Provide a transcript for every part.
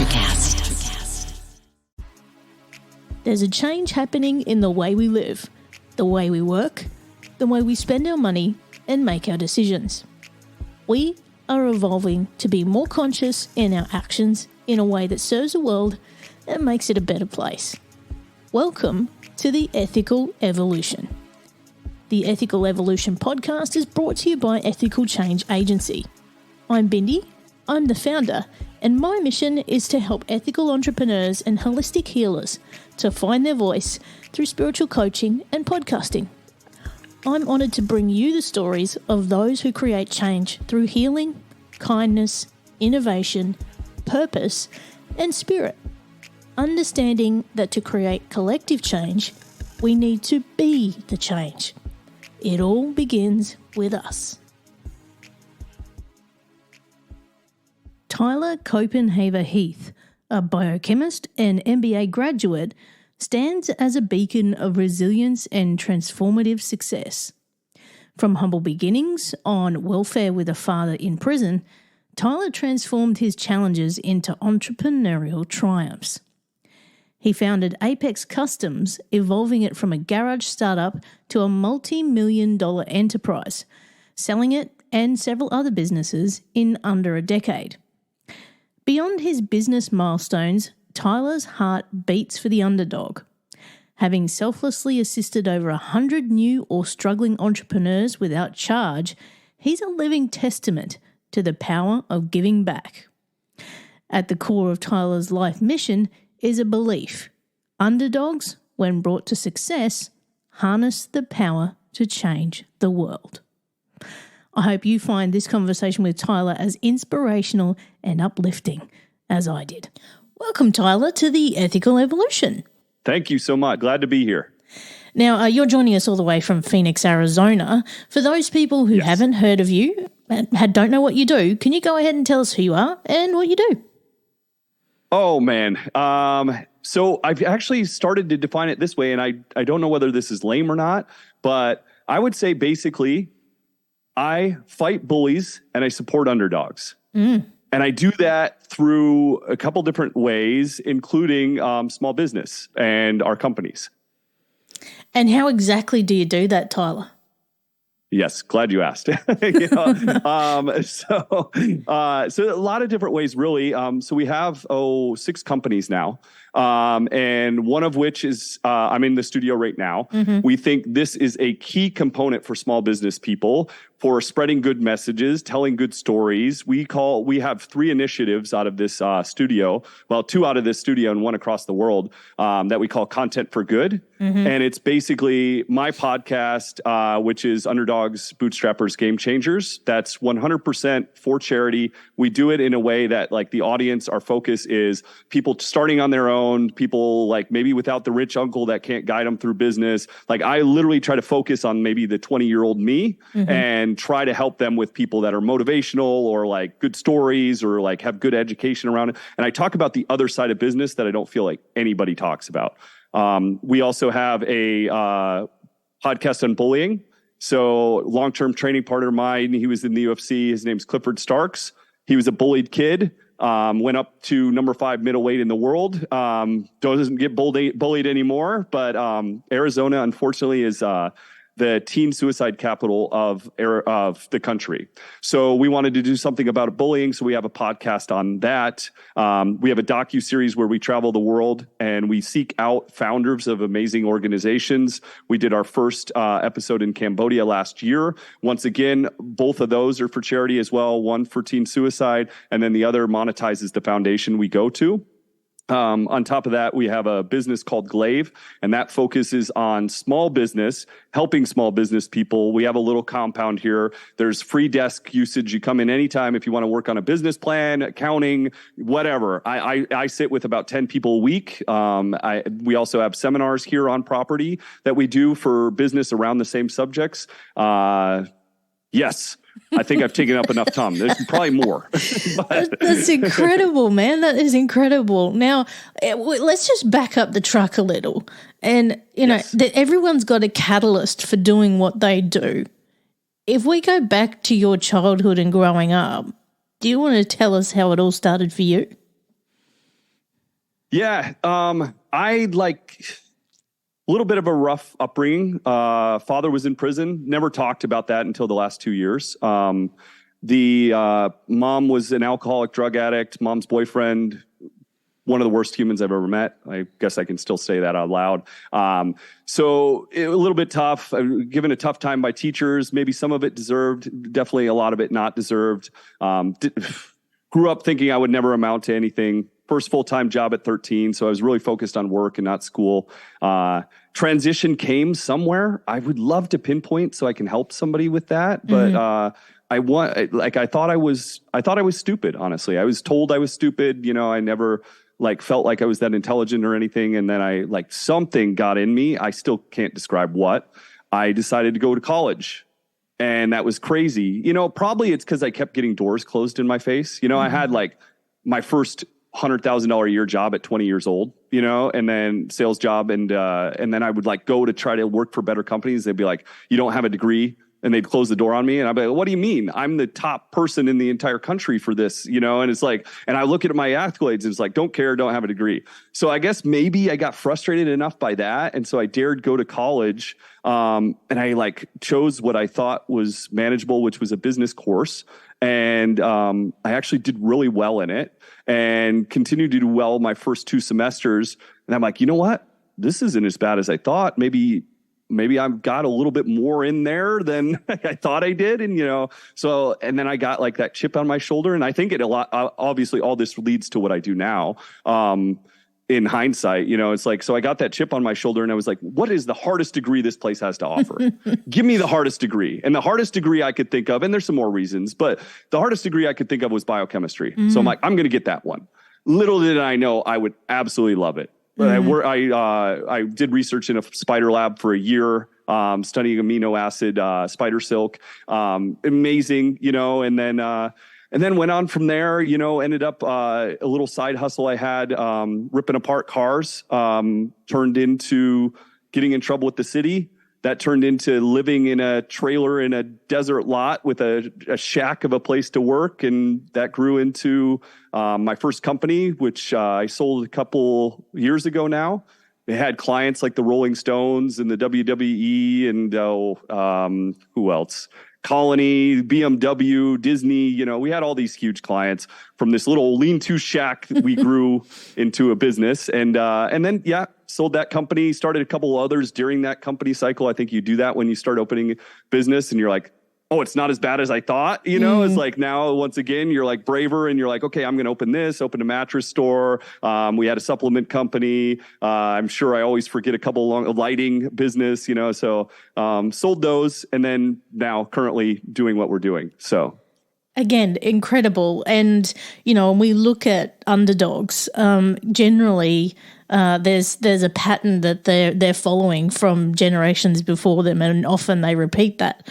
NutriCast. There's a change happening in the way we live, the way we work, the way we spend our money and make our decisions. We are evolving to be more conscious in our actions in a way that serves the world and makes it a better place. Welcome to the Ethical Evolution. The Ethical Evolution podcast is brought to you by Ethical Change Agency. I'm Bindi, I'm the founder, and my mission is to help ethical entrepreneurs and holistic healers to find their voice through spiritual coaching and podcasting. I'm honoured to bring you the stories of those who create change through healing, kindness, innovation, purpose, and spirit. Understanding that to create collective change, we need to be the change. It all begins with us. Tyler Copenhaver-Heath, a biochemist and MBA graduate, stands as a beacon of resilience and transformative success. From humble beginnings on welfare with a father in prison, Tyler transformed his challenges into entrepreneurial triumphs. He founded Apex Customs, evolving it from a garage startup to a multi-million-dollar enterprise, selling it and several other businesses in under a decade. Beyond his business milestones, Tyler's heart beats for the underdog. Having selflessly assisted over 100 new or struggling entrepreneurs without charge, he's a living testament to the power of giving back. At the core of Tyler's life mission is a belief: underdogs, when brought to success, harness the power to change the world. I hope you find this conversation with Tyler as inspirational and uplifting as I did. Welcome, Tyler, to the Ethical Evolution. Thank you so much. Glad to be here. Now, you're joining us all the way from Phoenix, Arizona. For those people who haven't heard of you and don't know what you do, can you go ahead and tell us who you are and what you do? Oh, man. So I've actually started to define it this way, and I don't know whether this is lame or not, but I would say basically I fight bullies and I support underdogs. And I do that through a couple different ways, including small business and our companies. And how exactly do you do that, Tyler? Yes, glad you asked. So a lot of different ways, really. So we have 6 companies now, and one of which is I'm in the studio right now. We think this is a key component for small business people for spreading good messages, telling good stories. We have 3 initiatives out of this studio. Well, 2 out of this studio and 1 across the world that we call Content for Good. And it's basically my podcast, which is Underdogs, Bootstrappers, Game Changers. That's 100% for charity. We do it in a way that like the audience, our focus is people starting on their own, people like maybe without the rich uncle that can't guide them through business. Like I literally try to focus on maybe the 20-year-old me and try to help them with people that are motivational or like good stories or like have good education around it. And I talk about the other side of business that I don't feel like anybody talks about. We also have a podcast on bullying. So long-term training partner of mine, he was in the UFC. His name's Clifford Starks. He was a bullied kid, went up to number 5 middleweight in the world. Doesn't get bullied anymore, but Arizona, unfortunately, is the teen suicide capital of the country. So we wanted to do something about bullying. So we have a podcast on that. We have a docuseries where we travel the world and we seek out founders of amazing organizations. We did our first episode in Cambodia last year. Once again, both of those are for charity as well. One for teen suicide, and then the other monetizes the foundation we go to. On top of that, we have a business called Glaive, and that focuses on small business, helping small business people. We have a little compound here. There's free desk usage. You come in anytime if you want to work on a business plan, accounting, whatever. I sit with about 10 people a week. We also have seminars here on property that we do for business around the same subjects. Yes. I think I've taken up enough time. There's probably more. That's incredible, man. That is incredible. Now, let's just back up the truck a little. And, you know, that everyone's got a catalyst for doing what they do. If we go back to your childhood and growing up, do you want to tell us how it all started for you? Yeah. I like a little bit of a rough upbringing. Father was in prison. Never talked about that until the last 2 years. The mom was an alcoholic, drug addict. Mom's boyfriend, one of the worst humans I've ever met. I guess I can still say that out loud. So a little bit tough, given a tough time by teachers, maybe some of it deserved, definitely a lot of it not deserved. Grew up thinking I would never amount to anything. First full-time job at 13. So I was really focused on work and not school. Transition came somewhere. I would love to pinpoint so I can help somebody with that. But, I thought I was stupid, honestly. I was told I was stupid. I never felt like I was that intelligent or anything. And then something got in me. I still can't describe what. I decided to go to college. And that was crazy. Probably it's because I kept getting doors closed in my face. I had my first $100,000 a year job at 20 years old, and then sales job. And then I would go to try to work for better companies. They'd be like, you don't have a degree. And they'd close the door on me. And I'd be like, what do you mean? I'm the top person in the entire country for this, and it's and I look at my accolades and it's don't care, don't have a degree. So I guess maybe I got frustrated enough by that. And so I dared go to college. And I chose what I thought was manageable, which was a business course. And I actually did really well in it and continued to do well my first 2 semesters. And I'm like, you know what? This isn't as bad as I thought. Maybe I've got a little bit more in there than I thought I did. And, and then I got that chip on my shoulder. And I think obviously all this leads to what I do now. In hindsight, it's so I got that chip on my shoulder and I was like, what is the hardest degree this place has to offer? Give me the hardest degree. And the hardest degree I could think of, and there's some more reasons, but the hardest degree I could think of was biochemistry. So I'm like, I'm going to get that one. Little did I know I would absolutely love it. But I did research in a spider lab for a year, studying amino acid, spider silk, amazing, and then went on from there, ended up a little side hustle I had, ripping apart cars, turned into getting in trouble with the city. That turned into living in a trailer in a desert lot with a shack of a place to work. And that grew into my first company, which I sold a couple years ago now. It had clients like the Rolling Stones and the WWE and who else? Colony, BMW, Disney, we had all these huge clients from this little lean-to shack that we grew into a business. And then, sold that company, started a couple others during that company cycle. I think you do that when you start opening business and you're like, oh, it's not as bad as I thought. It's now, once again, you're braver and you're okay, I'm going to open a mattress store. We had a supplement company. I'm sure I always forget a couple lighting business, so sold those. And then now currently doing what we're doing. So again, incredible. And, when we look at underdogs, generally there's a pattern that they're following from generations before them, and often they repeat that.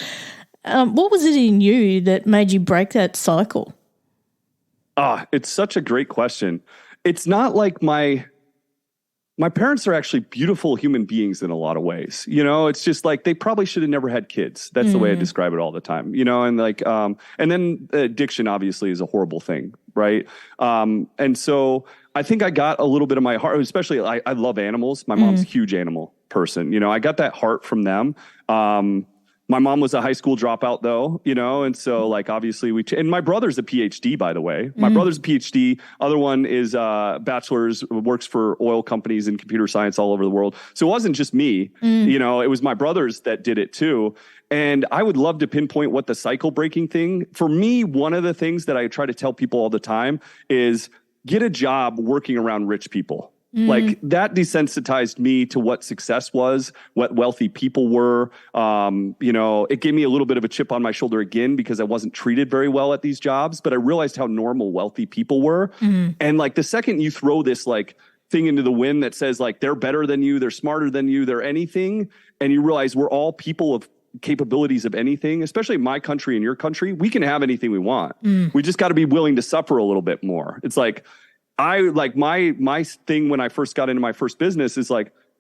What was it in you that made you break that cycle? It's such a great question. It's not like my parents are actually beautiful human beings in a lot of ways. It's just they probably should have never had kids. That's the way I describe it all the time, and then addiction obviously is a horrible thing. Right. And so I think I got a little bit of my heart, especially I love animals. My mom's a huge animal person. I got that heart from them. My mom was a high school dropout though, and so obviously and my brother's a PhD, by the way. My brother's a PhD. Other one is bachelor's, works for oil companies and computer science all over the world. So it wasn't just me, it was my brothers that did it too. And I would love to pinpoint what the cycle breaking thing, for me, one of the things that I try to tell people all the time is get a job working around rich people. That desensitized me to what success was, what wealthy people were. It gave me a little bit of a chip on my shoulder again because I wasn't treated very well at these jobs, but I realized how normal wealthy people were. And the second you throw this thing into the wind that says they're better than you, they're smarter than you, they're anything, and you realize we're all people of capabilities of anything, especially my country and your country, we can have anything we want. We just got to be willing to suffer a little bit more. It's my thing when I first got into my first business is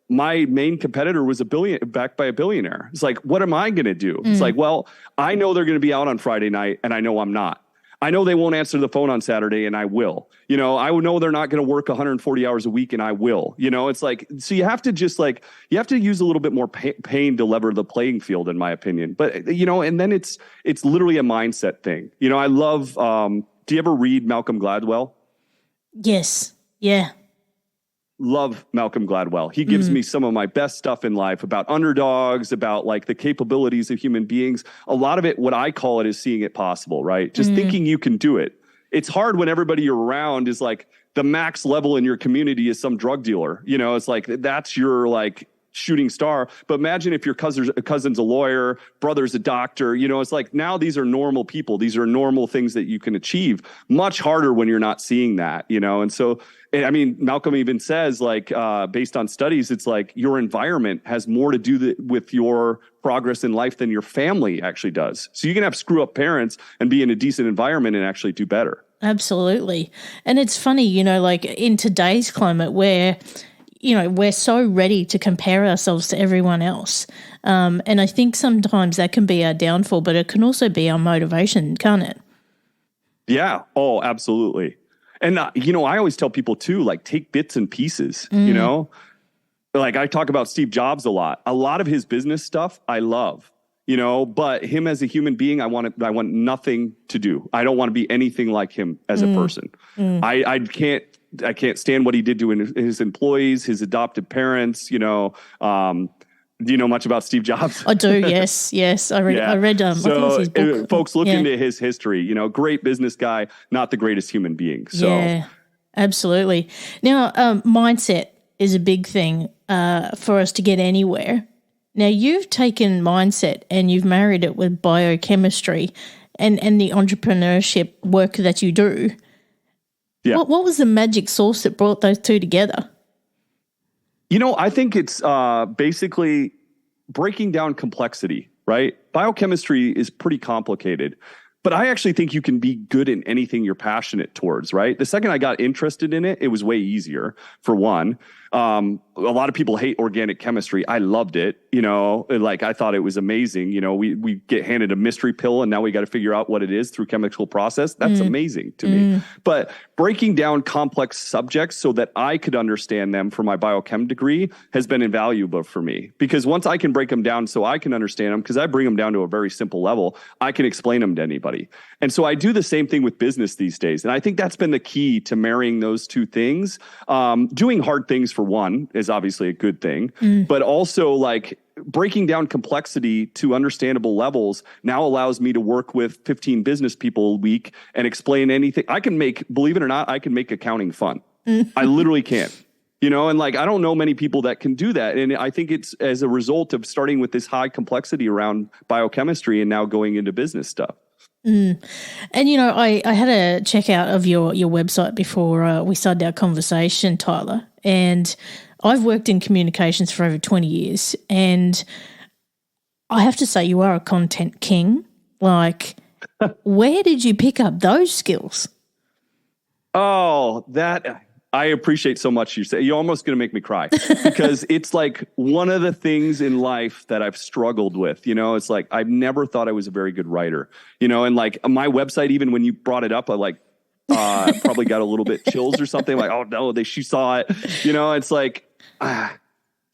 my main competitor was backed by a billionaire. It's what am I going to do? It's well, I know they're going to be out on Friday night and I know I'm not. I know they won't answer the phone on Saturday, and I will. You know, I know they're not going to work 140 hours a week, and I will. You know, it's like, so you have to just like, you have to use a little bit more pain to lever the playing field, in my opinion. But, you know, and then it's literally a mindset thing. You know, I love, do you ever read Malcolm Gladwell? Yes. Yeah. Love Malcolm Gladwell. He gives me some of my best stuff in life about underdogs, about like the capabilities of human beings. A lot of it, what I call it, is seeing it possible, right? Just thinking you can do it. It's hard when everybody you're around is like the max level in your community is some drug dealer. You know, it's like that's your like shooting star. But imagine if your cousin's a lawyer, brother's a doctor. You know, it's like now these are normal people. These are normal things that you can achieve. Much harder when you're not seeing that, you know? And so, I mean, Malcolm even says, like, based on studies, it's like your environment has more to do with your progress in life than your family actually does. So you can have screw up parents and be in a decent environment and actually do better. Absolutely. And it's funny, you know, like in today's climate where, you know, we're so ready to compare ourselves to everyone else. And I think sometimes that can be our downfall, but it can also be our motivation, can't it? Yeah. Oh, absolutely. And, you know, I always tell people too, like, take bits and pieces, you know, like I talk about Steve Jobs a lot of his business stuff I love, you know, but him as a human being, I want nothing to do. I don't want to be anything like him as a person. I can't stand what he did to his employees, his adopted parents, you know. Do you know much about Steve Jobs? I do. Yes. I read. Yeah. I think it was his book. Folks, look into his history. You know, great business guy, not the greatest human being. So, yeah, absolutely. Now, mindset is a big thing for us to get anywhere. Now, you've taken mindset and you've married it with biochemistry and the entrepreneurship work that you do. Yeah. What was the magic sauce that brought those two together? You know, I think it's basically breaking down complexity, right? Biochemistry is pretty complicated, but I actually think you can be good in anything you're passionate towards, right? The second I got interested in it, it was way easier, for one. A lot of people hate organic chemistry. I loved it. You know, like I thought it was amazing. You know, we get handed a mystery pill and now we got to figure out what it is through chemical process. That's amazing to me. But breaking down complex subjects so that I could understand them for my biochem degree has been invaluable for me, because once I can break them down so I can understand them, because I bring them down to a very simple level, I can explain them to anybody. And so I do the same thing with business these days. And I think that's been the key to marrying those two things. Doing hard things for one is obviously a good thing, but also like breaking down complexity to understandable levels now allows me to work with 15 business people a week and explain anything. I can make, believe it or not, I can make accounting fun. I literally can. You know, and like, I don't know many people that can do that. And I think it's as a result of starting with this high complexity around biochemistry and now going into business stuff. And, you know, I had a check out of your website before we started our conversation, Tyler, and I've worked in communications for over 20 years, and I have to say you are a content king. Like, where did you pick up those skills? Oh, that I appreciate so much. You're almost going to make me cry, because it's like one of the things in life that I've struggled with. You know, it's like I've never thought I was a very good writer, you know, and like my website, even when you brought it up, I like probably got a little bit chills or something, like, oh no, she saw it, you know. It's like,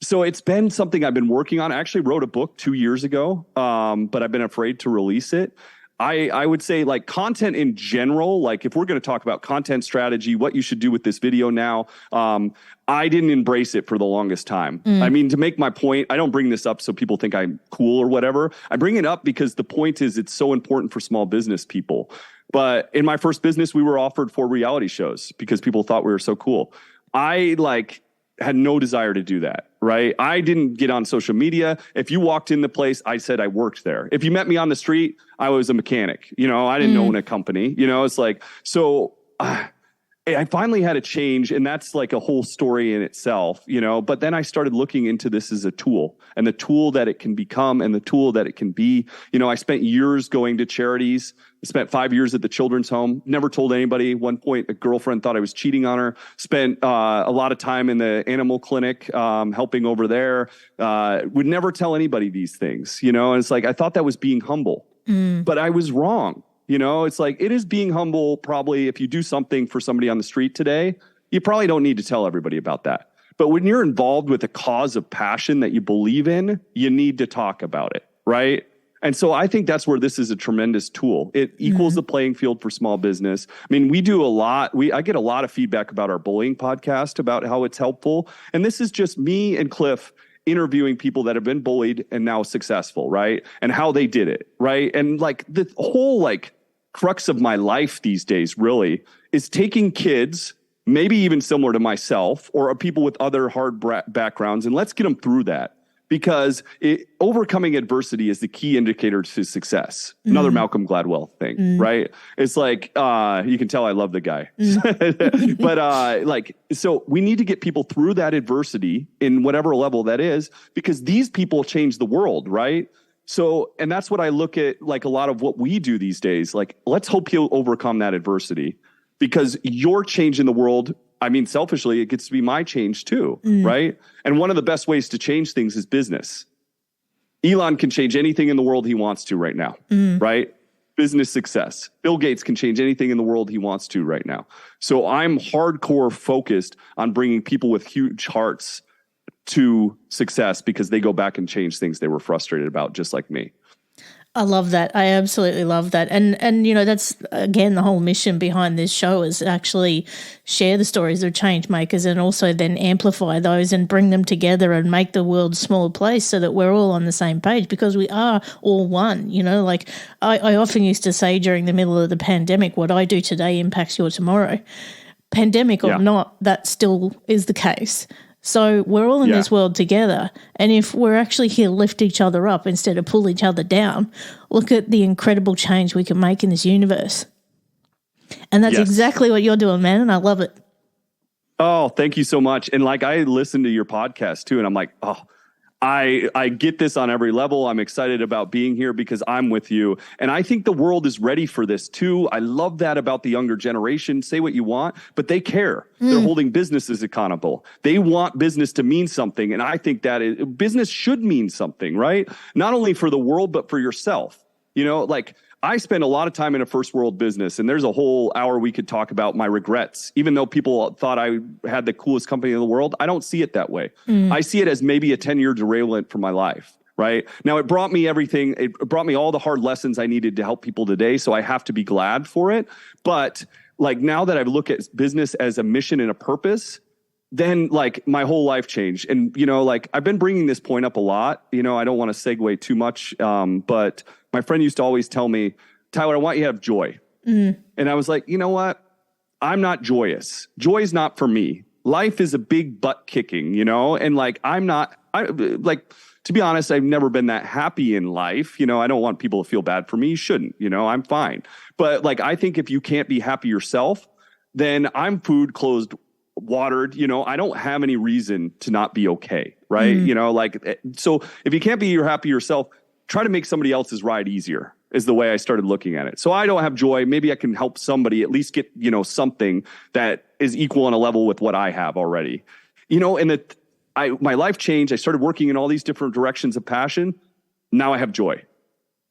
so it's been something I've been working on. I actually wrote a book 2 years ago, but I've been afraid to release it. I would say, like, content in general, like if we're going to talk about content strategy, what you should do with this video now, I didn't embrace it for the longest time. I mean, to make my point, I don't bring this up so people think I'm cool or whatever. I bring it up because the point is it's so important for small business people. But in my first business, we were offered 4 reality shows because people thought we were so cool. I had no desire to do that, right? I didn't get on social media. If you walked in the place, I said I worked there. If you met me on the street, I was a mechanic. You know, I didn't own a company. You know, it's like, so I finally had a change, and that's like a whole story in itself, you know. But then I started looking into this as a tool, and the tool that it can become and the tool that it can be. You know, I spent years going to charities. I spent 5 years at the children's home. Never told anybody. One point, a girlfriend thought I was cheating on her. Spent a lot of time in the animal clinic, helping over there. Would never tell anybody these things, you know. And it's like, I thought that was being humble, but I was wrong. You know, it's like, it is being humble. Probably if you do something for somebody on the street today, you probably don't need to tell everybody about that. But when you're involved with a cause of passion that you believe in, you need to talk about it, right? And so I think that's where this is a tremendous tool. It equals the playing field for small business. I mean, we do a lot. I get a lot of feedback about our bullying podcast, about how it's helpful. And this is just me and Cliff interviewing people that have been bullied and now successful, right? And how they did it, right? And like the whole like crux of my life these days really is taking kids, maybe even similar to myself or people with other hard backgrounds, and let's get them through that. Because overcoming adversity is the key indicator to success. Another Malcolm Gladwell thing, right? It's like, you can tell I love the guy. But so we need to get people through that adversity in whatever level that is, because these people change the world, right? So, and that's what I look at, like a lot of what we do these days. Like, let's hope you'll overcome that adversity, because you're changing the world. I mean, selfishly, it gets to be my change too, right? And one of the best ways to change things is business. Elon can change anything in the world he wants to right now, right? Business success. Bill Gates can change anything in the world he wants to right now. So I'm hardcore focused on bringing people with huge hearts to success, because they go back and change things they were frustrated about, just like me. I love that. I absolutely love that. And you know, that's, again, the whole mission behind this show is actually share the stories of change makers and also then amplify those and bring them together and make the world a smaller place so that we're all on the same page, because we are all one. You know, like I often used to say during the middle of the pandemic, what I do today impacts your tomorrow. Pandemic or not, that still is the case. So we're all in this world together. And if we're actually here to lift each other up instead of pull each other down, look at the incredible change we can make in this universe. And that's exactly what you're doing, man. And I love it. Oh, thank you so much. And like, I listen to your podcast too, and I'm like, oh, I get this on every level. I'm excited about being here because I'm with you. And I think the world is ready for this too. I love that about the younger generation. Say what you want, but they care. They're holding businesses accountable. They want business to mean something. And I think that business should mean something, right? Not only for the world, but for yourself. You know, like, I spend a lot of time in a first world business, and there's a whole hour we could talk about my regrets. Even though people thought I had the coolest company in the world, I don't see it that way. I see it as maybe a 10-year derailment for my life, right? Now, it brought me everything. It brought me all the hard lessons I needed to help people today, so I have to be glad for it. But like, now that I look at business as a mission and a purpose, then like my whole life changed. And, you know, like, I've been bringing this point up a lot. You know, I don't want to segue too much, but my friend used to always tell me, Tyler, I want you to have joy. And I was like, you know what? I'm not joyous. Joy is not for me. Life is a big butt kicking, you know? And like, to be honest, I've never been that happy in life. You know, I don't want people to feel bad for me. You shouldn't, you know, I'm fine. But like, I think if you can't be happy yourself, then I'm food, clothed, watered, you know, I don't have any reason to not be okay. Right. You know, like, so if you can't be happy yourself, try to make somebody else's ride easier is the way I started looking at it. So I don't have joy. Maybe I can help somebody at least get, you know, something that is equal on a level with what I have already, you know, and my life changed. I started working in all these different directions of passion. Now I have joy.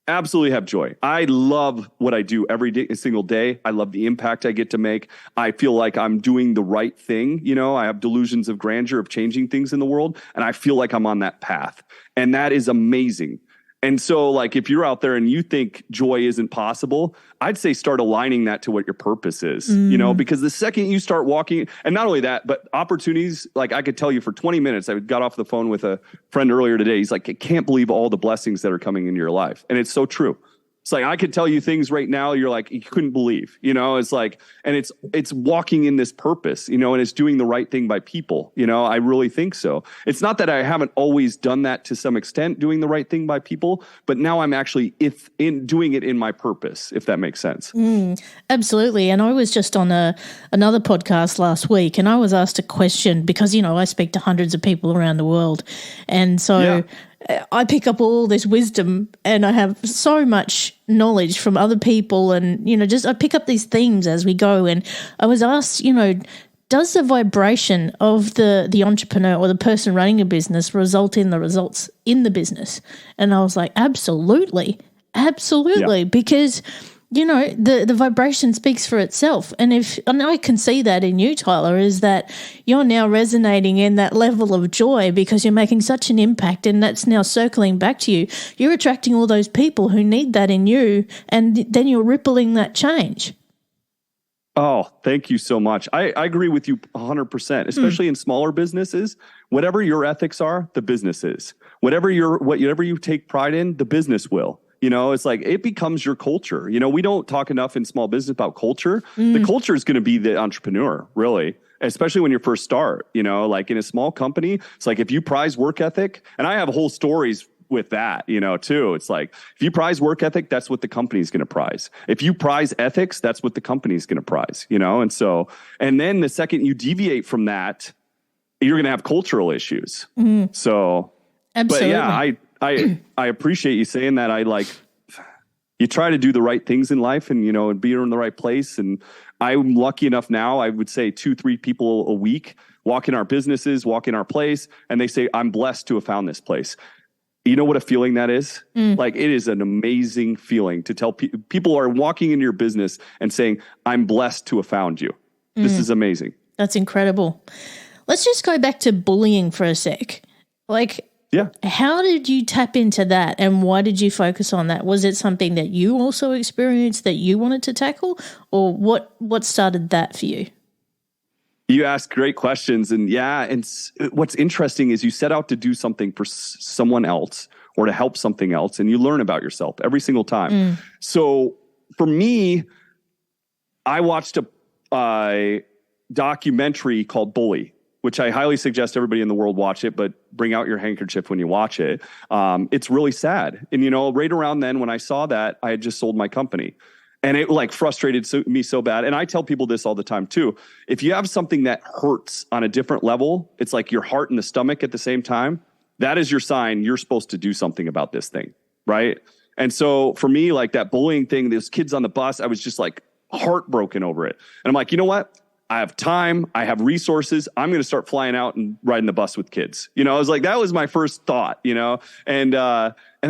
Absolutely have joy. I love what I do every day, single day. I love the impact I get to make. I feel like I'm doing the right thing. You know, I have delusions of grandeur of changing things in the world, and I feel like I'm on that path. And that is amazing. And so, like, if you're out there and you think joy isn't possible, I'd say start aligning that to what your purpose is, you know, because the second you start walking, and not only that, but opportunities, like I could tell you for 20 minutes, I got off the phone with a friend earlier today. He's like, I can't believe all the blessings that are coming into your life. And it's so true. It's like, I could tell you things right now, you're like, you couldn't believe, you know, it's like, and it's walking in this purpose, you know, and it's doing the right thing by people, you know, I really think so. It's not that I haven't always done that to some extent, doing the right thing by people, but now I'm actually doing it in my purpose, if that makes sense. Absolutely. And I was just on another podcast last week, and I was asked a question because, you know, I speak to hundreds of people around the world. And so I pick up all this wisdom, and I have so much knowledge from other people, and, you know, just I pick up these themes as we go. And I was asked, you know, does the vibration of the entrepreneur or the person running a business result in the results in the business? And I was like, absolutely, because the vibration speaks for itself. And I can see that in you, Tyler, is that you're now resonating in that level of joy because you're making such an impact, and that's now circling back to you. You're attracting all those people who need that in you, and then you're rippling that change. Oh, thank you so much. I agree with you 100%, especially in smaller businesses. Whatever your ethics are, the business is. Whatever you take pride in, the business will. It's like it becomes your culture. We don't talk enough in small business about culture. The culture is going to be the entrepreneur, really, especially when you first start. Like in a small company, it's like if you prize work ethic, and I have whole stories with that, too. It's like if you prize work ethic, that's what the company is going to prize. If you prize ethics, that's what the company is going to prize. And then the second you deviate from that, you're going to have cultural issues. So, absolutely. But yeah, I appreciate you saying that. You try to do the right things in life and be in the right place. And I'm lucky enough now, I would say 2-3 people a week walk in our businesses, walk in our place, and they say, I'm blessed to have found this place. You know what a feeling that is? Like, it is an amazing feeling to tell people are walking into your business and saying, I'm blessed to have found you. This is amazing. That's incredible. Let's just go back to bullying for a sec. Yeah. How did you tap into that, and why did you focus on that? Was it something that you also experienced that you wanted to tackle, or what started that for you? You ask great questions. And what's interesting is you set out to do something for someone else or to help something else, and you learn about yourself every single time. So for me, I watched a documentary called Bully, which I highly suggest everybody in the world watch it, but bring out your handkerchief when you watch it. It's really sad. And, right around then when I saw that, I had just sold my company. And it frustrated me so bad. And I tell people this all the time too. If you have something that hurts on a different level, it's like your heart and the stomach at the same time. That is your sign you're supposed to do something about this thing, right? And so for me, like that bullying thing, those kids on the bus, I was just like heartbroken over it. And I'm like, you know what? I have time. I have resources. I'm going to start flying out and riding the bus with kids. I was like, that was my first thought, and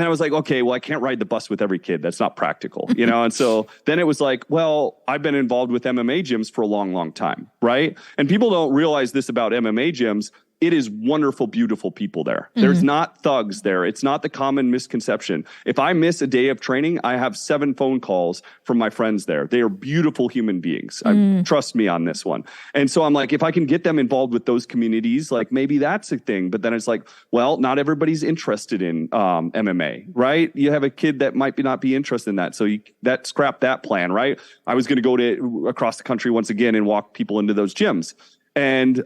then I was like, okay, well, I can't ride the bus with every kid. That's not practical, And so then it was like, well, I've been involved with MMA gyms for a long, long time. Right. And people don't realize this about MMA gyms. It is wonderful, beautiful people there. There's not thugs there. It's not the common misconception. If I miss a day of training, I have 7 phone calls from my friends there. They are beautiful human beings. Trust me on this one. And so I'm like, if I can get them involved with those communities, like maybe that's a thing. But then it's like, well, not everybody's interested in MMA, right? You have a kid that might not be interested in that. So scrap that plan, right? I was going to go across the country once again and walk people into those gyms. And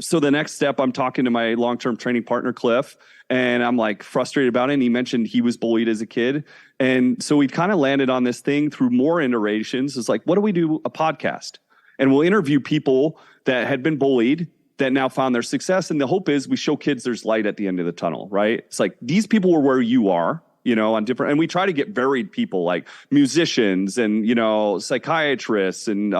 so the next step, I'm talking to my long-term training partner, Cliff, and I'm like frustrated about it. And he mentioned he was bullied as a kid. And so we kind of landed on this thing through more iterations. It's like, what do we do? A podcast. And we'll interview people that had been bullied that now found their success. And the hope is we show kids there's light at the end of the tunnel, right? It's like these people were where you are. On different, and we try to get varied people like musicians and, psychiatrists and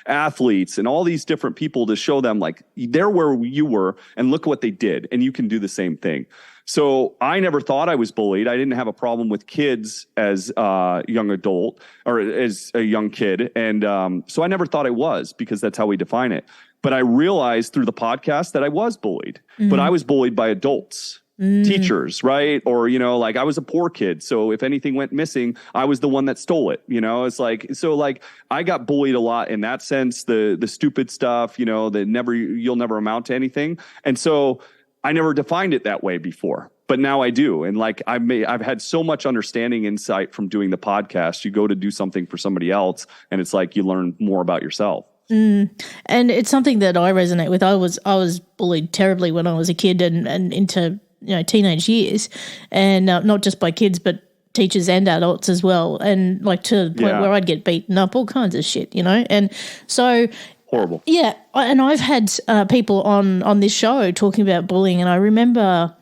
athletes and all these different people to show them like they're where you were and look what they did. And you can do the same thing. So I never thought I was bullied. I didn't have a problem with kids as a young adult or as a young kid. And so I never thought I was, because that's how we define it. But I realized through the podcast that I was bullied, but I was bullied by adults. Teachers, right? Or, like I was a poor kid. So if anything went missing, I was the one that stole it. It's like, so like I got bullied a lot in that sense, the stupid stuff, that you'll never amount to anything. And so I never defined it that way before, but now I do. And like I've had so much understanding, insight from doing the podcast. You go to do something for somebody else and it's like you learn more about yourself. And it's something that I resonate with. I was bullied terribly when I was a kid and into teenage years, and not just by kids, but teachers and adults as well. And like to the point where I'd get beaten up, all kinds of shit, And so horrible. Yeah. And I've had people on this show talking about bullying. And I remember,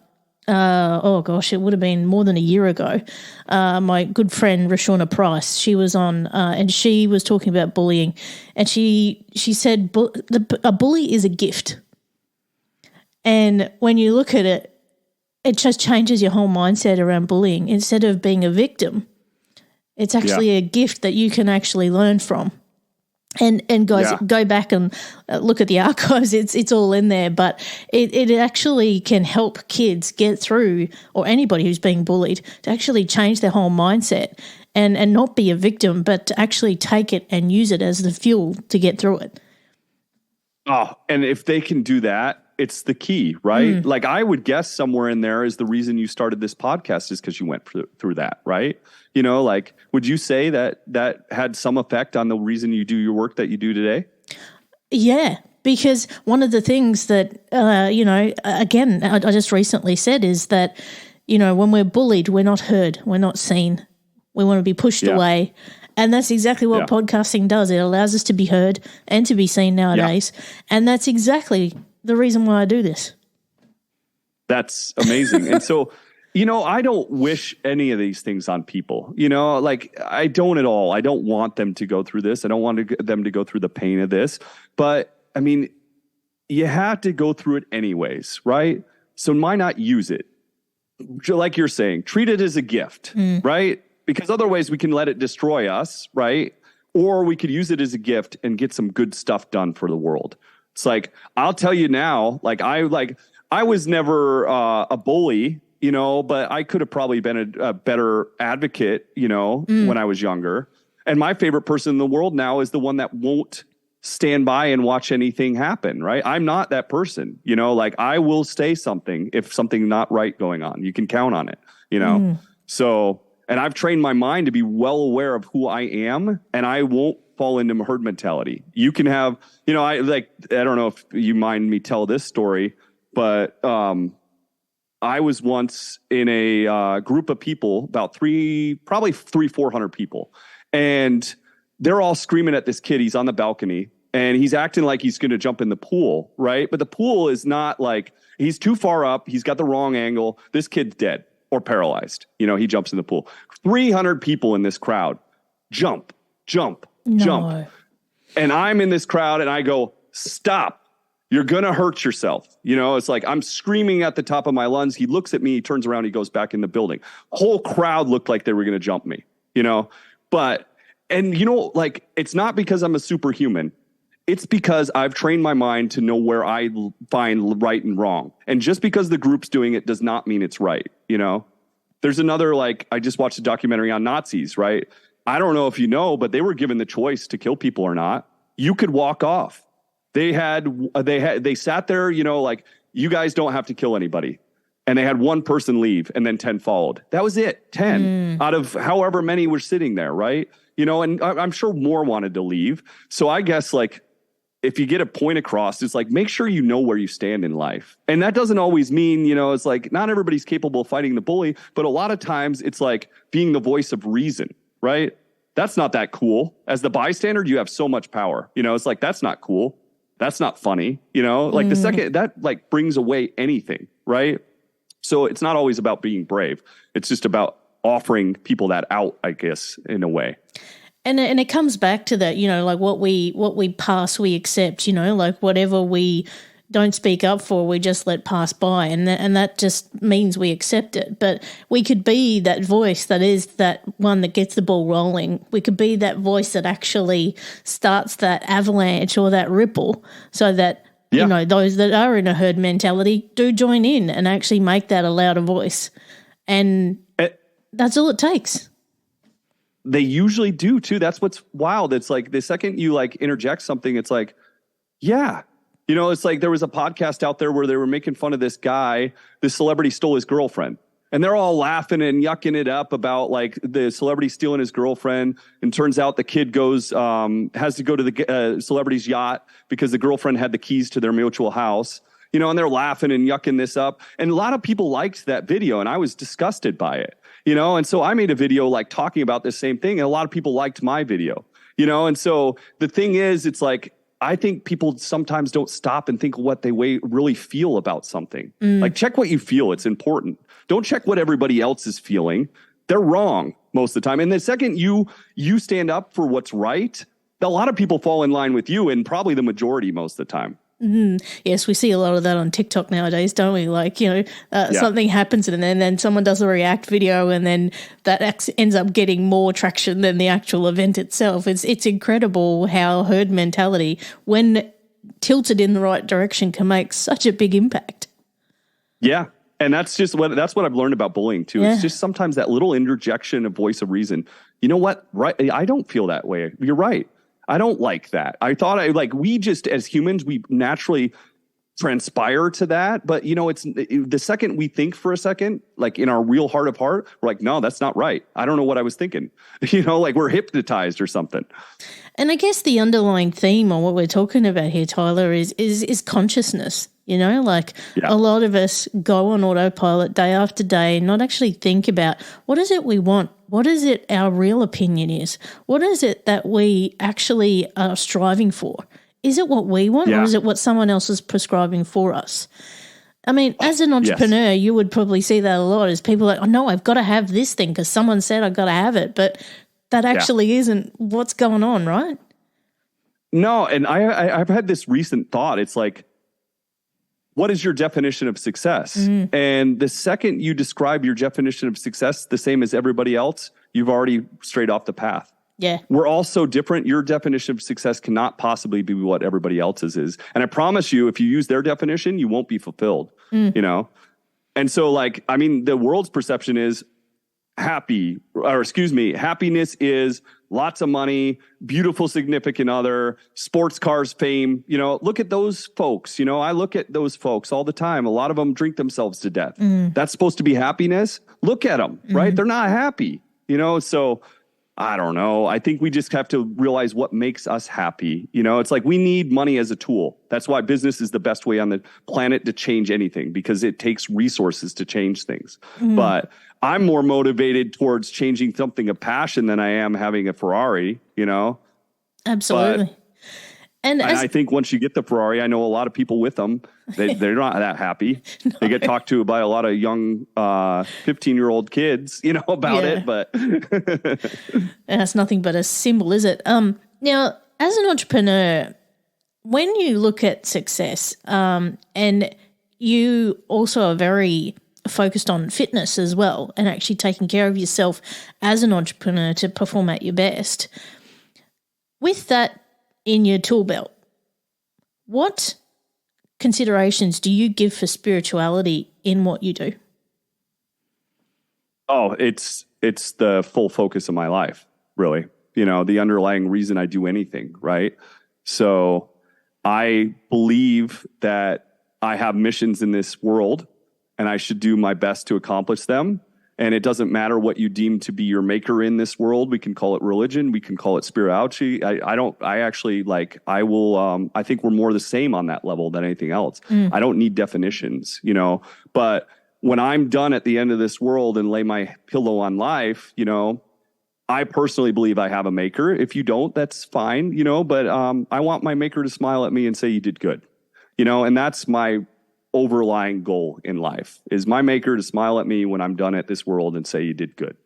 it would have been more than a year ago. My good friend, Rashona Price, she was on, and she was talking about bullying, and she said, a bully is a gift. And when you look at it, it just changes your whole mindset around bullying. Instead of being a victim, It's actually a gift that you can actually learn from. And guys, go back and look at the archives. It's all in there, but it actually can help kids get through, or anybody who's being bullied, to actually change their whole mindset and not be a victim, but to actually take it and use it as the fuel to get through it. Oh, and if they can do that, it's the key, right? Like I would guess somewhere in there is the reason you started this podcast is because you went through that, right? You know, like, would you say that had some effect on the reason you do your work that you do today? Yeah, because one of the things that, again, I just recently said is that, when we're bullied, we're not heard, we're not seen. We want to be pushed away. And that's exactly what podcasting does. It allows us to be heard and to be seen nowadays. And that's exactly the reason why I do this. That's amazing. And so, I don't wish any of these things on people, like I don't at all. I don't want them to go through this. I don't want them to go through the pain of this, but I mean, you have to go through it anyways, right? So why not use it? Like you're saying, treat it as a gift, right? Because otherwise we can let it destroy us, right? Or we could use it as a gift and get some good stuff done for the world. It's like, I'll tell you now, I was never a bully, but I could have probably been a better advocate, when I was younger. And my favorite person in the world now is the one that won't stand by and watch anything happen, right? I'm not that person, I will say something if something not right going on. You can count on it, So, and I've trained my mind to be well aware of who I am, and I won't fall into herd mentality. You can have, I don't know if you mind me tell this story, but I was once in a group of people, about 400 people. And they're all screaming at this kid. He's on the balcony and he's acting like he's going to jump in the pool, right? But the pool is not like, he's too far up. He's got the wrong angle. This kid's dead or paralyzed. He jumps in the pool. 300 people in this crowd. Jump. And I'm in this crowd and I go, stop. You're going to hurt yourself. It's like I'm screaming at the top of my lungs. He looks at me, he turns around, he goes back in the building. Whole crowd looked like they were going to jump me, but, it's not because I'm a superhuman. It's because I've trained my mind to know where I find right and wrong. And just because the group's doing it does not mean it's right. There's another, I just watched a documentary on Nazis, right? I don't know if you know, but they were given the choice to kill people or not. You could walk off. They sat there, you guys don't have to kill anybody. And they had one person leave and then 10 followed. That was it. 10 out of however many were sitting there. Right. And I'm sure more wanted to leave. So I guess if you get a point across, it's make sure you know where you stand in life. And that doesn't always mean, it's not everybody's capable of fighting the bully, but a lot of times it's being the voice of reason. Right. That's not that cool. As the bystander, you have so much power. It's that's not cool. That's not funny. The second that brings away anything. Right. So it's not always about being brave. It's just about offering people that out, I guess, in a way. And it comes back to that, what we pass, we accept, whatever we don't speak up for, we just let pass by. And that just means we accept it. But we could be that voice that is that one that gets the ball rolling. We could be that voice that actually starts that avalanche or that ripple so that, those that are in a herd mentality do join in and actually make that a louder voice. And that's all it takes. They usually do too. That's what's wild. It's the second you interject something, it's yeah. It's there was a podcast out there where they were making fun of this guy. This celebrity stole his girlfriend. And they're all laughing and yucking it up about the celebrity stealing his girlfriend. And turns out the kid has to go to the celebrity's yacht because the girlfriend had the keys to their mutual house. And they're laughing and yucking this up. And a lot of people liked that video and I was disgusted by it. And so I made a video talking about this same thing. And a lot of people liked my video, and so the thing is, it's I think people sometimes don't stop and think what they really feel about something. Check what you feel. It's important. Don't check what everybody else is feeling. They're wrong most of the time. And the second you stand up for what's right, a lot of people fall in line with you, and probably the majority most of the time. Yes, we see a lot of that on TikTok nowadays, don't we? Like, something happens and then someone does a react video and then that ends up getting more traction than the actual event itself. It's incredible how herd mentality, when tilted in the right direction, can make such a big impact. Yeah. And that's what I've learned about bullying too. Yeah. It's just sometimes that little interjection of voice of reason. You know what? Right. I don't feel that way. You're right. I don't like that. We just, as humans, we naturally transpire to that. But, it's the second we think for a second, like in our real heart of heart, we're like, no, that's not right. I don't know what I was thinking. Like we're hypnotized or something. And I guess the underlying theme on what we're talking about here, Tyler, is consciousness. A lot of us go on autopilot day after day, not actually think about what is it we want? What is it our real opinion is? What is it that we actually are striving for? Is it what we want or is it what someone else is prescribing for us? I mean, as an entrepreneur, you would probably see that a lot as people like, oh, no, I've got to have this thing because someone said I've got to have it. But that actually isn't what's going on, right? No, and I've had this recent thought. It's like, what is your definition of success? Mm-hmm. And the second you describe your definition of success the same as everybody else, you've already strayed off the path. Yeah. We're all so different. Your definition of success cannot possibly be what everybody else's is. And I promise you, if you use their definition, you won't be fulfilled, And so the world's perception is happiness is lots of money, beautiful significant other, sports cars, fame. Look at those folks. I look at those folks all the time. A lot of them drink themselves to death. That's supposed to be happiness. Look at them, right? They're not happy, so I don't know. I think we just have to realize what makes us happy. It's like we need money as a tool. That's why business is the best way on the planet to change anything, because it takes resources to change things. But I'm more motivated towards changing something of passion than I am having a Ferrari, Absolutely. And I think once you get the Ferrari, I know a lot of people with them, they're not that happy. No. They get talked to by a lot of young 15-year-old kids, about it. But that's nothing but a symbol, is it? Now, as an entrepreneur, when you look at success, and you also are very focused on fitness as well and actually taking care of yourself as an entrepreneur to perform at your best, with that in your tool belt, what considerations do you give for spirituality in what you do? Oh, it's the full focus of my life, really. The underlying reason I do anything, right? So I believe that I have missions in this world and I should do my best to accomplish them. And it doesn't matter what you deem to be your maker in this world. We can call it religion. We can call it spirituality. I think we're more the same on that level than anything else. I don't need definitions, but when I'm done at the end of this world and lay my pillow on life, I personally believe I have a maker. If you don't, that's fine, but I want my maker to smile at me and say, you did good, and that's my overlying goal in life, is my maker to smile at me when I'm done at this world and say you did good.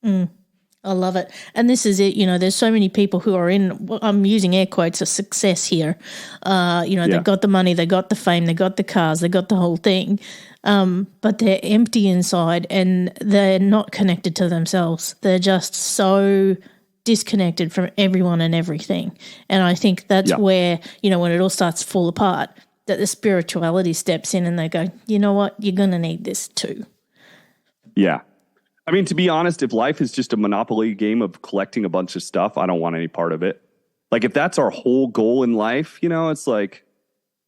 I love it. And this is it, there's so many people who are in, I'm using air quotes, a success here. They got the money, they got the fame, they got the cars, they got the whole thing. But they're empty inside and they're not connected to themselves. They're just so disconnected from everyone and everything. And I think that's where, when it all starts to fall apart, that the spirituality steps in and they go, you know what, you're going to need this too. Yeah. I mean, to be honest, if life is just a Monopoly game of collecting a bunch of stuff, I don't want any part of it. Like if that's our whole goal in life, it's like,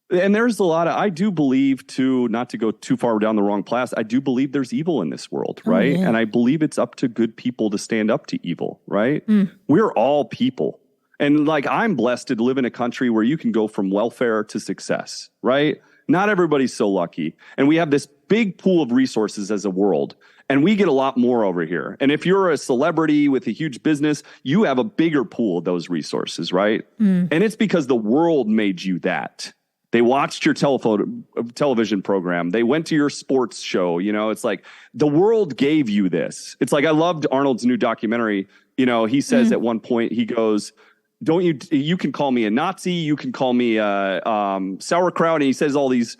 and there's a lot of, I do believe too, not to go too far down the wrong path, I do believe there's evil in this world, right? And I believe it's up to good people to stand up to evil, right? We're all people. And I'm blessed to live in a country where you can go from welfare to success, right? Not everybody's so lucky. And we have this big pool of resources as a world, and we get a lot more over here. And if you're a celebrity with a huge business, you have a bigger pool of those resources, right? And it's because the world made you that. They watched your television program. They went to your sports show. It's like the world gave you this. It's like I loved Arnold's new documentary. He says at one point, he goes, you can call me a Nazi, you can call me sauerkraut. And he says all these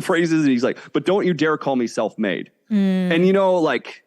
phrases and he's like, but don't you dare call me self-made. And, like,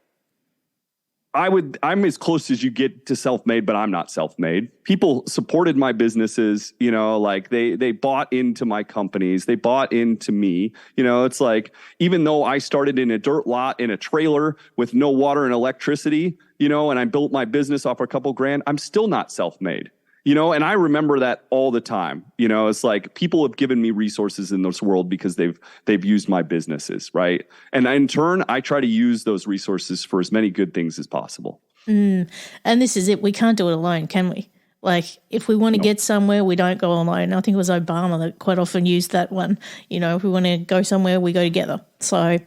I'm as close as you get to self-made, but I'm not self-made. People supported my businesses, like they bought into my companies. They bought into me. It's like, even though I started in a dirt lot in a trailer with no water and electricity, and I built my business off a couple grand, I'm still not self-made. And I remember that all the time. It's like people have given me resources in this world because they've used my businesses, right? And in turn, I try to use those resources for as many good things as possible. And this is it. We can't do it alone, can we? Like, if we want to get somewhere, we don't go alone. I think it was Obama that quite often used that one. If we want to go somewhere, we go together. So,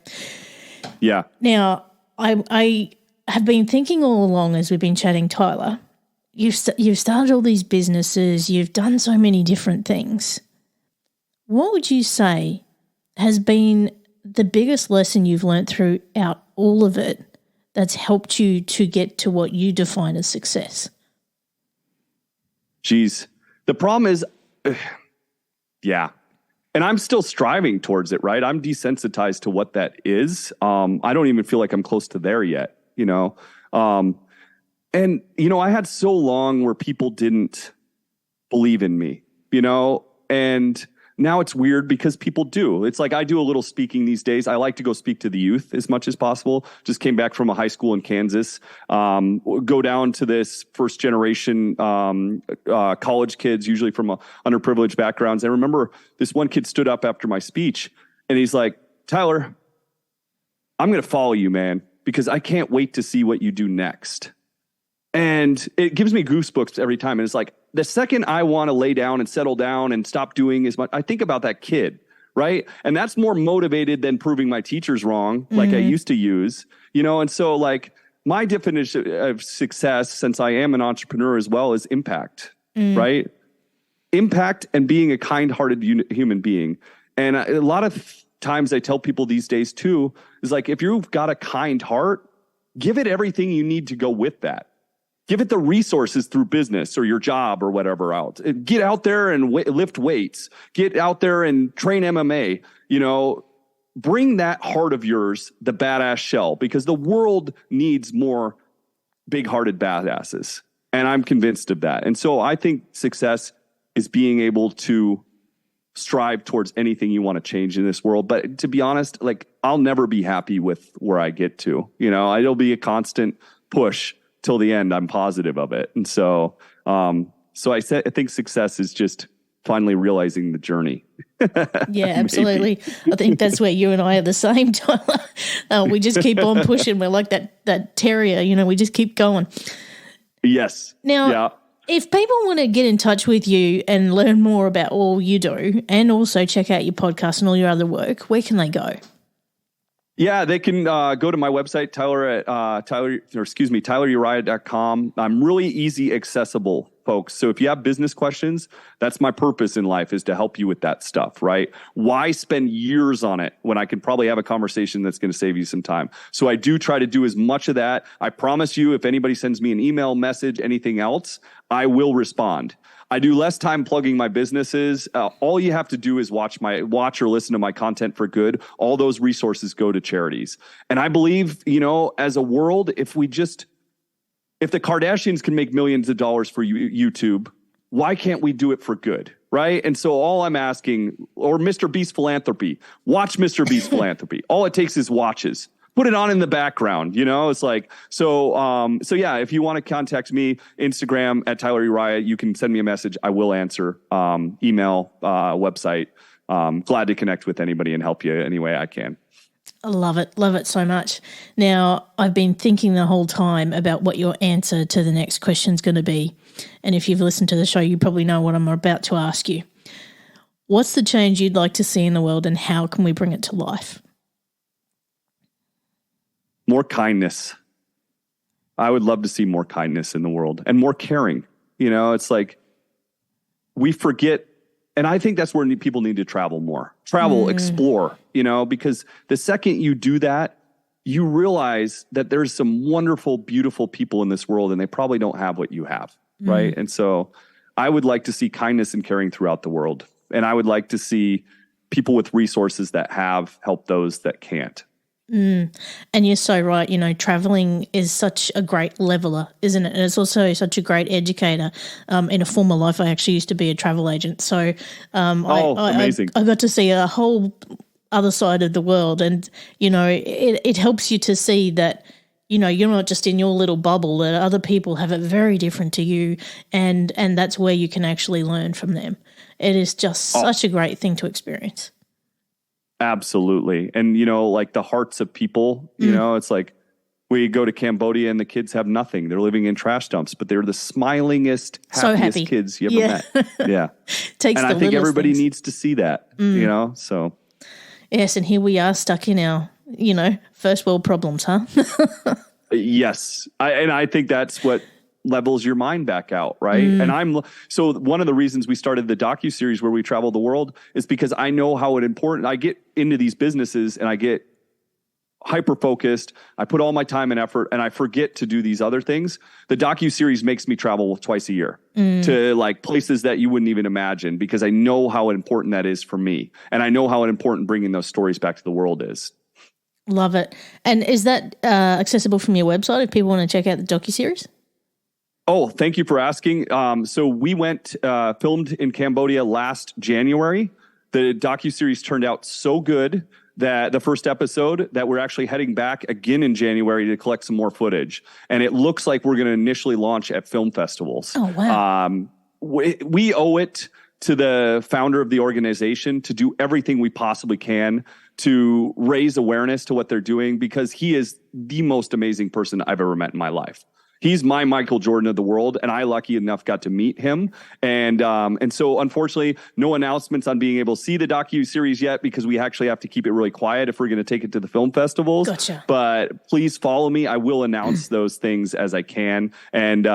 yeah. Now, I have been thinking all along as we've been chatting, Tyler, you've started all these businesses, you've done so many different things. What would you say has been the biggest lesson you've learned throughout all of it that's helped you to get to what you define as success? Geez, the problem is, yeah. And I'm still striving towards it, right? I'm desensitized to what that is. I don't even feel like I'm close to there yet, And, I had so long where people didn't believe in me, and now it's weird because people do. It's like I do a little speaking these days. I like to go speak to the youth as much as possible. Just came back from a high school in Kansas. Go down to this first generation college kids, usually from underprivileged backgrounds. I remember this one kid stood up after my speech and he's like, Tyler, I'm going to follow you, man, because I can't wait to see what you do next. And it gives me goosebumps every time. And it's like, the second I want to lay down and settle down and stop doing as much, I think about that kid, right? And that's more motivated than proving my teachers wrong, like I used to use, and so like my definition of success, since I am an entrepreneur as well, is impact, right? Impact and being a kind-hearted human being. And a lot of times I tell people these days too, is like, if you've got a kind heart, give it everything you need to go with that. Give it the resources through business or your job or whatever else. Get out there and lift weights. Get out there and train MMA. Bring that heart of yours, the badass shell, because the world needs more big-hearted badasses. And I'm convinced of that. And so I think success is being able to strive towards anything you want to change in this world. But to be honest, like, I'll never be happy with where I get to. It'll be a constant push till the end. I'm positive of it. And so, I think success is just finally realizing the journey. Yeah, absolutely. I think that's where you and I are the same, Tyler. We just keep on pushing. We're like that terrier, we just keep going. Yes. Now, if people want to get in touch with you and learn more about all you do and also check out your podcast and all your other work, where can they go? Yeah, they can go to my website, tyleruriah.com. I'm really easy accessible, folks. So if you have business questions, that's my purpose in life, is to help you with that stuff, right? Why spend years on it when I can probably have a conversation that's going to save you some time? So I do try to do as much of that. I promise you, if anybody sends me an email, message, anything else, I will respond. I do less time plugging my businesses. All you have to do is watch or listen to my content for good. All those resources go to charities. And I believe, as a world, if the Kardashians can make millions of dollars for YouTube, why can't we do it for good? Right. And so all I'm asking, or Mr. Beast Philanthropy, watch Mr. Beast Philanthropy. All it takes is watches. Put it on in the background, it's like, so yeah, if you want to contact me, Instagram at Tyler Uriah, you can send me a message. I will answer, email, website. Glad to connect with anybody and help you any way I can. I love it so much. Now, I've been thinking the whole time about what your answer to the next question is going to be. And if you've listened to the show, you probably know what I'm about to ask you. What's the change you'd like to see in the world and how can we bring it to life? More kindness. I would love to see more kindness in the world and more caring. It's like we forget. And I think that's where people need to travel more. Explore, because the second you do that, you realize that there's some wonderful, beautiful people in this world and they probably don't have what you have. Right. And so I would like to see kindness and caring throughout the world. And I would like to see people with resources that have help those that can't. And you're so right. Traveling is such a great leveler, isn't it? And it's also such a great educator. In a former life, I actually used to be a travel agent. So amazing. I got to see a whole other side of the world. And, it helps you to see that, you're not just in your little bubble, that other people have it very different to you. And that's where you can actually learn from them. It is just such a great thing to experience. Absolutely. And, like the hearts of people, it's like we go to Cambodia and the kids have nothing. They're living in trash dumps, but they're the smilingest, happiest kids you ever met. Yeah. And I think everybody needs to see that, so. Yes. And here we are stuck in our, first world problems, huh? Yes. I think that's what levels your mind back out, right? And so one of the reasons we started the docuseries where we travel the world is because I know how important I get into these businesses and I get hyper focused. I put all my time and effort and I forget to do these other things. The docuseries makes me travel twice a year to like places that you wouldn't even imagine because I know how important that is for me. And I know how important bringing those stories back to the world is. Love it. And is that accessible from your website if people want to check out the docuseries? Oh, thank you for asking. So we went, filmed in Cambodia last January. The docuseries turned out so good that the first episode that we're actually heading back again in January to collect some more footage. And it looks like we're going to initially launch at film festivals. Oh, wow. We owe it to the founder of the organization to do everything we possibly can to raise awareness to what they're doing because he is the most amazing person I've ever met in my life. He's my Michael Jordan of the world, and I, lucky enough, got to meet him. And so, unfortunately, no announcements on being able to see the docu-series yet because we actually have to keep it really quiet if we're going to take it to the film festivals. Gotcha. But please follow me. I will announce those things as I can. And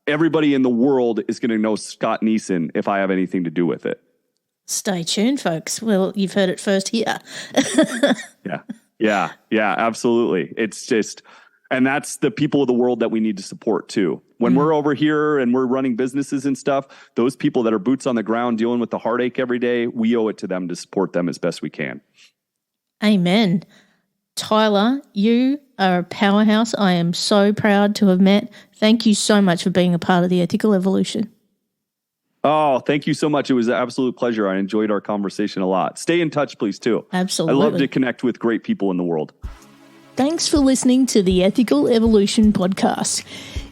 everybody in the world is going to know Scott Neeson if I have anything to do with it. Stay tuned, folks. Well, you've heard it first here. Yeah, absolutely. It's just... And that's the people of the world that we need to support too. When we're over here and we're running businesses and stuff, those people that are boots on the ground dealing with the heartache every day, we owe it to them to support them as best we can. Amen. Tyler, you are a powerhouse. I am so proud to have met. Thank you so much for being a part of the Ethical Evolution. Oh, thank you so much. It was an absolute pleasure. I enjoyed our conversation a lot. Stay in touch, please, too. Absolutely. I love to connect with great people in the world. Thanks for listening to the Ethical Evolution podcast.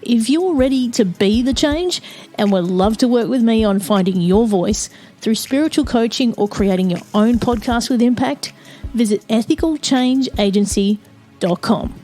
If you're ready to be the change and would love to work with me on finding your voice through spiritual coaching or creating your own podcast with impact, visit ethicalchangeagency.com.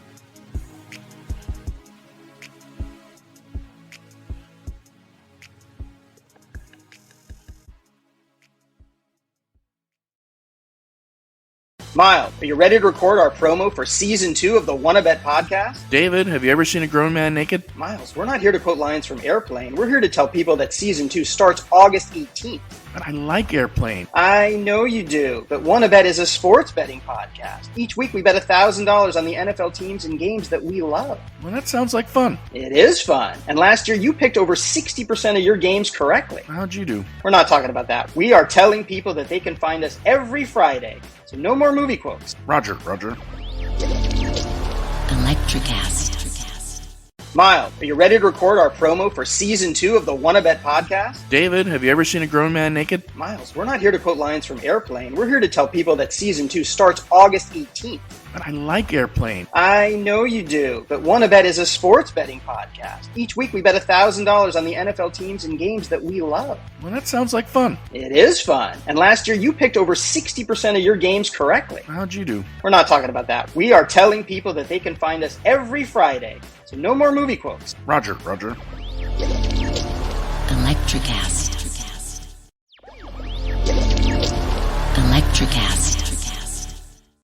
Miles, are you ready to record our promo for Season 2 of the Wanna Bet podcast? David, have you ever seen a grown man naked? Miles, we're not here to quote lines from Airplane. We're here to tell people that Season 2 starts August 18th. But I like Airplane. I know you do, but Wanna Bet is a sports betting podcast. Each week we bet $1,000 on the NFL teams and games that we love. Well, that sounds like fun. It is fun. And last year you picked over 60% of your games correctly. How'd you do? We're not talking about that. We are telling people that they can find us every Friday. So no more movie quotes. Roger. Electricast. Miles, are you ready to record our promo for Season 2 of the Wanna Bet podcast? David, have you ever seen a grown man naked? Miles, we're not here to quote lines from Airplane. We're here to tell people that Season 2 starts August 18th. But I like Airplane. I know you do, but Wanna Bet is a sports betting podcast. Each week we bet $1,000 on the NFL teams and games that we love. Well, that sounds like fun. It is fun. And last year you picked over 60% of your games correctly. How'd you do? We're not talking about that. We are telling people that they can find us every Friday. So no more movie quotes. Roger. Electricast.